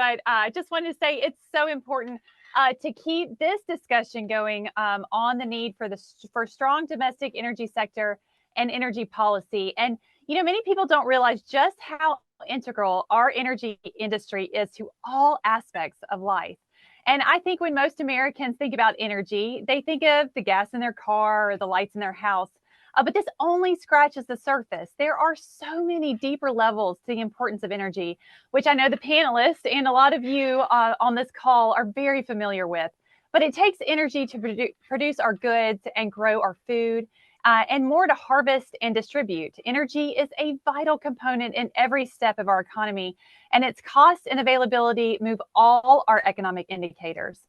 but I just wanted to say it's so important to keep this discussion going on the need for strong domestic energy sector and energy policy. And many people don't realize just how integral our energy industry is to all aspects of life. And I think when most Americans think about energy, they think of the gas in their car or the lights in their house. But this only scratches the surface. There are so many deeper levels to the importance of energy, which I know the panelists and a lot of you on this call are very familiar with. But it takes energy to produce our goods and grow our food, and more to harvest and distribute. Energy is a vital component in every step of our economy, and its cost and availability move all our economic indicators.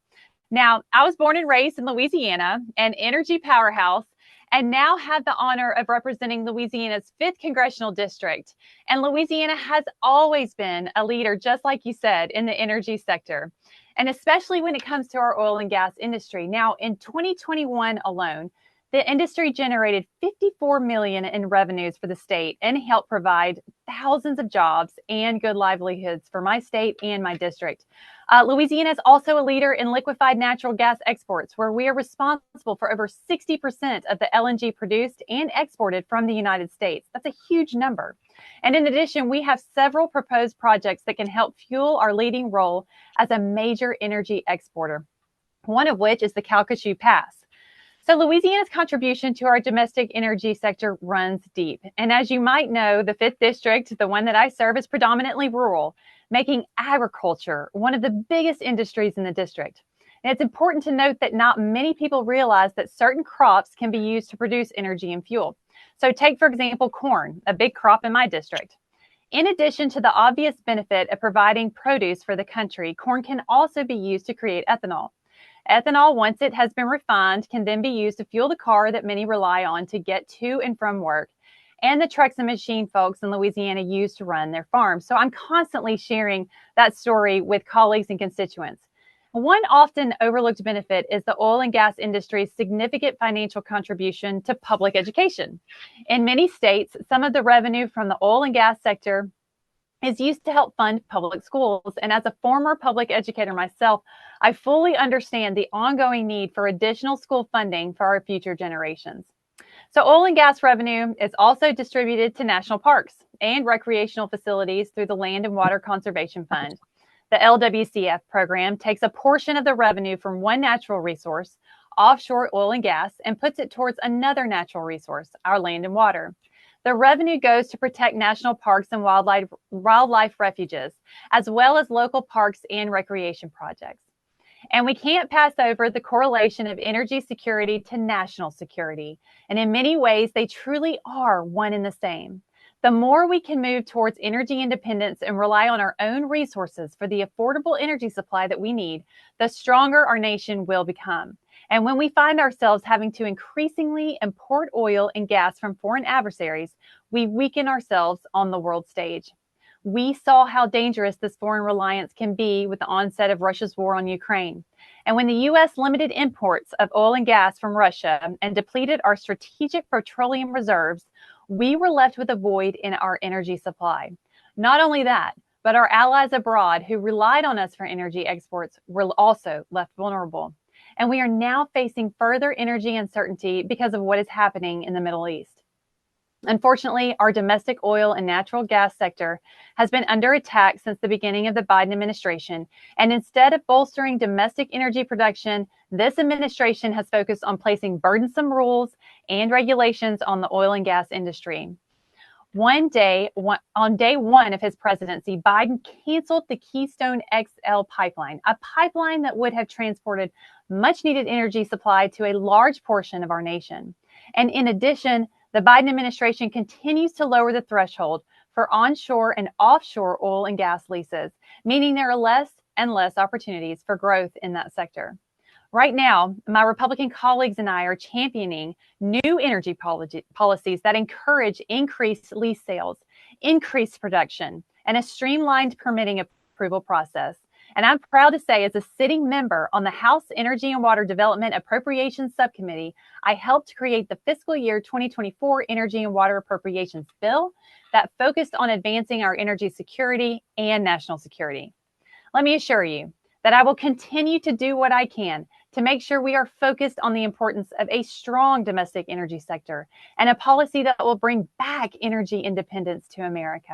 Now, I was born and raised in Louisiana, an energy powerhouse, and now have the honor of representing Louisiana's 5th congressional district. And Louisiana has always been a leader, just like you said, in the energy sector, and especially when it comes to our oil and gas industry. Now, in 2021 alone, the industry generated $54 million in revenues for the state and helped provide thousands of jobs and good livelihoods for my state and my district. Louisiana is also a leader in liquefied natural gas exports, where we are responsible for over 60% of the LNG produced and exported from the United States. That's a huge number. And in addition, we have several proposed projects that can help fuel our leading role as a major energy exporter, one of which is the Calcasieu Pass. So Louisiana's contribution to our domestic energy sector runs deep. And as you might know, the 5th district, the one that I serve, is predominantly rural, making agriculture one of the biggest industries in the district. And it's important to note that not many people realize that certain crops can be used to produce energy and fuel. So take, for example, corn, a big crop in my district. In addition to the obvious benefit of providing produce for the country, corn can also be used to create ethanol. Ethanol, once it has been refined, can then be used to fuel the car that many rely on to get to and from work, and the trucks and machine folks in Louisiana use to run their farms. So I'm constantly sharing that story with colleagues and constituents. One often overlooked benefit is the oil and gas industry's significant financial contribution to public education. In many states, some of the revenue from the oil and gas sector is used to help fund public schools. And as a former public educator myself, I fully understand the ongoing need for additional school funding for our future generations. So oil and gas revenue is also distributed to national parks and recreational facilities through the Land and Water Conservation Fund. The LWCF program takes a portion of the revenue from one natural resource, offshore oil and gas, and puts it towards another natural resource, our land and water. The revenue goes to protect national parks and wildlife refuges, as well as local parks and recreation projects. And we can't pass over the correlation of energy security to national security. And in many ways, they truly are one and the same. The more we can move towards energy independence and rely on our own resources for the affordable energy supply that we need, the stronger our nation will become. And when we find ourselves having to increasingly import oil and gas from foreign adversaries, we weaken ourselves on the world stage. We saw how dangerous this foreign reliance can be with the onset of Russia's war on Ukraine. And when the U.S. limited imports of oil and gas from Russia and depleted our strategic petroleum reserves, we were left with a void in our energy supply. Not only that, but our allies abroad who relied on us for energy exports were also left vulnerable. And we are now facing further energy uncertainty because of what is happening in the Middle East. Unfortunately, our domestic oil and natural gas sector has been under attack since the beginning of the Biden administration. And instead of bolstering domestic energy production, this administration has focused on placing burdensome rules and regulations on the oil and gas industry. On day one of his presidency, Biden canceled the Keystone XL pipeline, a pipeline that would have transported much needed energy supply to a large portion of our nation. And in addition, the Biden administration continues to lower the threshold for onshore and offshore oil and gas leases, meaning there are less and less opportunities for growth in that sector. Right now, my Republican colleagues and I are championing new energy policies that encourage increased lease sales, increased production, and a streamlined permitting approval process. And I'm proud to say, as a sitting member on the House Energy and Water Development Appropriations Subcommittee, I helped create the fiscal year 2024 Energy and Water Appropriations Bill that focused on advancing our energy security and national security. Let me assure you that I will continue to do what I can to make sure we are focused on the importance of a strong domestic energy sector and a policy that will bring back energy independence to America.